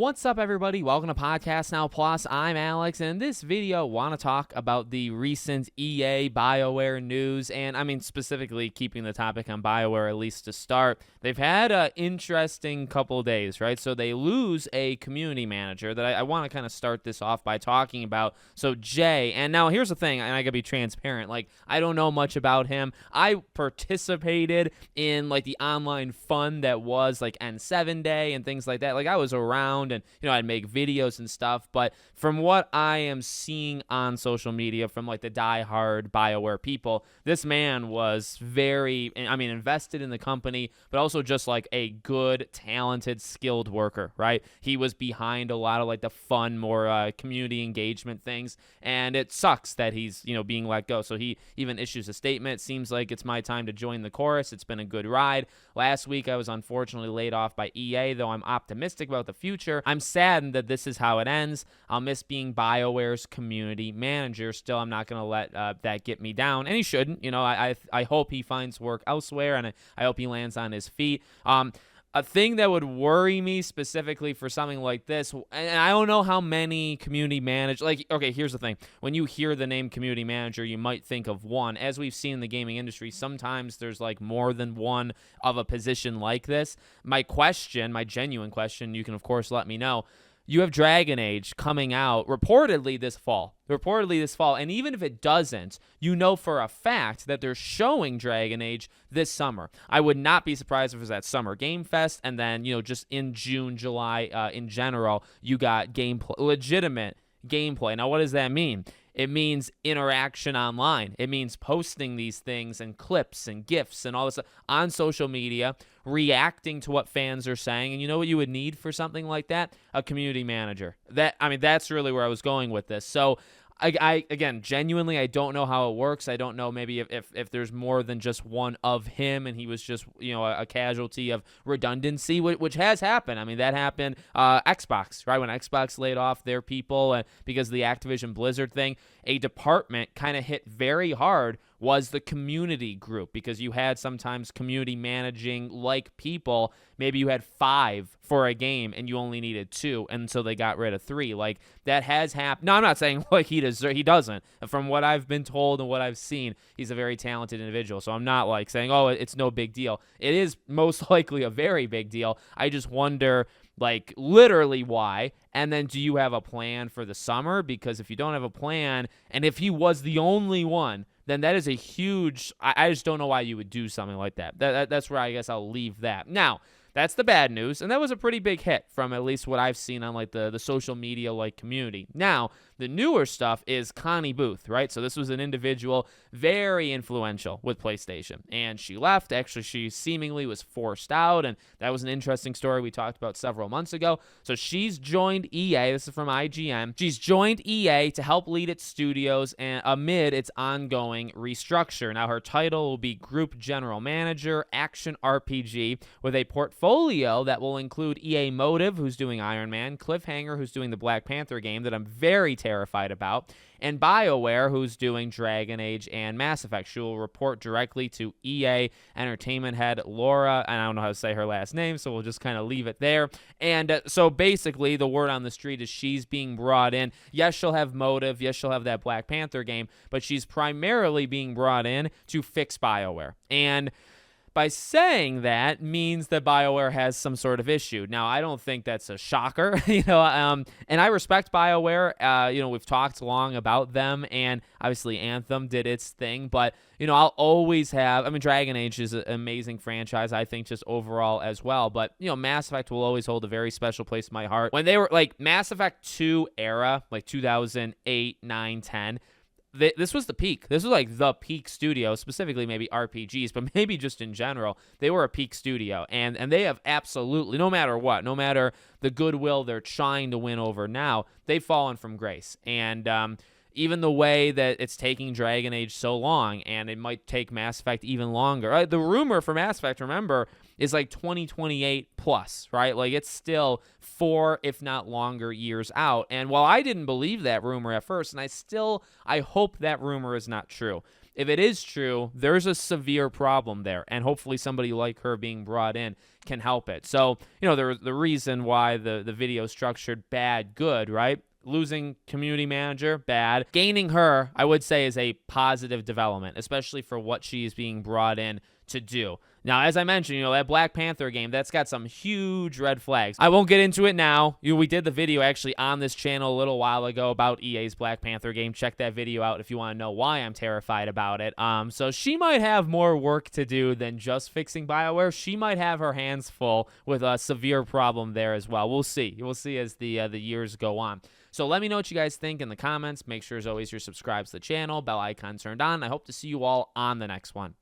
What's up, everybody? Welcome to Podcast Now Plus. I'm Alex, and in this video, I want to talk about the recent EA Bioware news, and I mean specifically keeping the topic on Bioware at least to start. They've had an interesting couple of days, right? So they lose a community manager that I want to kind of start this off by talking about. So Jay, and now here's the thing, and I gotta be transparent. Like, I don't know much about him. I participated in like the online fun that was like N7 Day and things like that. Like, I was around. And, I'd make videos and stuff. But from what I am seeing on social media from like the diehard Bioware people, this man was very, invested in the company, but also just like a good, talented, skilled worker, right? He was behind a lot of like the fun, more community engagement things. And it sucks that he's, being let go. So he even issues a statement. Seems like it's my time to join the chorus. It's been a good ride. Last week, I was unfortunately laid off by EA, though I'm optimistic about the future. I'm saddened that this is how it ends. I'll miss being BioWare's community manager. Still, I'm not going to let that get me down, and he shouldn't. I hope he finds work elsewhere, and I hope he lands on his feet. A thing that would worry me specifically for something like this, and I don't know how many community managers, okay, here's the thing. When you hear the name community manager, you might think of one. As we've seen in the gaming industry, sometimes there's like more than one of a position like this. My genuine question, you can of course let me know. You have Dragon Age coming out reportedly this fall. And even if it doesn't, you know for a fact that they're showing Dragon Age this summer. I would not be surprised if it was at Summer Game Fest, and then, just in June, July, in general, you got gameplay, legitimate gameplay. Now, what does that mean? It means interaction online. It means posting these things and clips and GIFs and all this stuff on social media, reacting to what fans are saying. And you know what you would need for something like that? A community manager. That's really where I was going with this. So again, genuinely, I don't know how it works. I don't know maybe if there's more than just one of him and he was just, a casualty of redundancy, which has happened. I mean, that happened Xbox, right? When Xbox laid off their people because of the Activision Blizzard thing, a department kind of hit very hard was the community group, because you had sometimes community managing like people. Maybe you had 5 for a game and you only needed 2, and so they got rid of 3. Like, that has happened. No, I'm not saying like he doesn't. From what I've been told and what I've seen, he's a very talented individual. So I'm not like saying, oh, it's no big deal. It is most likely a very big deal. I just wonder, like, literally why. And then, do you have a plan for the summer? Because if you don't have a plan, and if he was the only one, then that is a huge, I just don't know why you would do something like that. That's where I guess I'll leave that. Now, that's the bad news, and that was a pretty big hit from at least what I've seen on like the social media like community. Now, the newer stuff is Connie Booth, right? So this was an individual very influential with PlayStation, and she left. Actually, she seemingly was forced out, and that was an interesting story we talked about several months ago. So she's joined EA. This is from IGN. She's joined EA to help lead its studios and amid its ongoing restructure. Now, her title will be Group General Manager, Action RPG, with a portfolio that will include EA Motive, who's doing Iron Man, Cliffhanger, who's doing the Black Panther game that I'm very terrified about, and BioWare, who's doing Dragon Age and Mass Effect. She will report directly to EA Entertainment head Laura, and I don't know how to say her last name, so we'll just kind of leave it there. And so basically, the word on the street is she's being brought in. Yes, she'll have Motive. Yes, she'll have that Black Panther game, but she's primarily being brought in to fix BioWare. And by saying that means that BioWare has some sort of issue. Now, I don't think that's a shocker, and I respect BioWare. We've talked long about them, and obviously Anthem did its thing, but, I'll always have, Dragon Age is an amazing franchise, I think, just overall as well, but, Mass Effect will always hold a very special place in my heart. When they were, like, Mass Effect 2 era, like 2008, 9, 10, this was the peak. This was like the peak studio, specifically maybe RPGs, but maybe just in general. They were a peak studio, and they have absolutely, no matter what, no matter the goodwill they're trying to win over now, they've fallen from grace. And even the way that it's taking Dragon Age so long, and it might take Mass Effect even longer. The rumor for Mass Effect, remember, is like 2028 plus, right? Like, it's still 4, if not longer, years out. And while I didn't believe that rumor at first, and I hope that rumor is not true, if it is true, there's a severe problem there, and hopefully somebody like her being brought in can help it. So, the reason why the video is structured bad, good, right? Losing community manager, bad. Gaining her, I would say, is a positive development, especially for what she's being brought in to do. Now, as I mentioned, that Black Panther game, that's got some huge red flags. I won't get into it now. We did the video actually on this channel a little while ago about EA's Black Panther game. Check that video out if you want to know why I'm terrified about it. So she might have more work to do than just fixing Bioware. She might have her hands full with a severe problem there as well. We'll see. We'll see as the years go on. So let me know what you guys think in the comments. Make sure, as always, you're subscribed to the channel, bell icon turned on. I hope to see you all on the next one.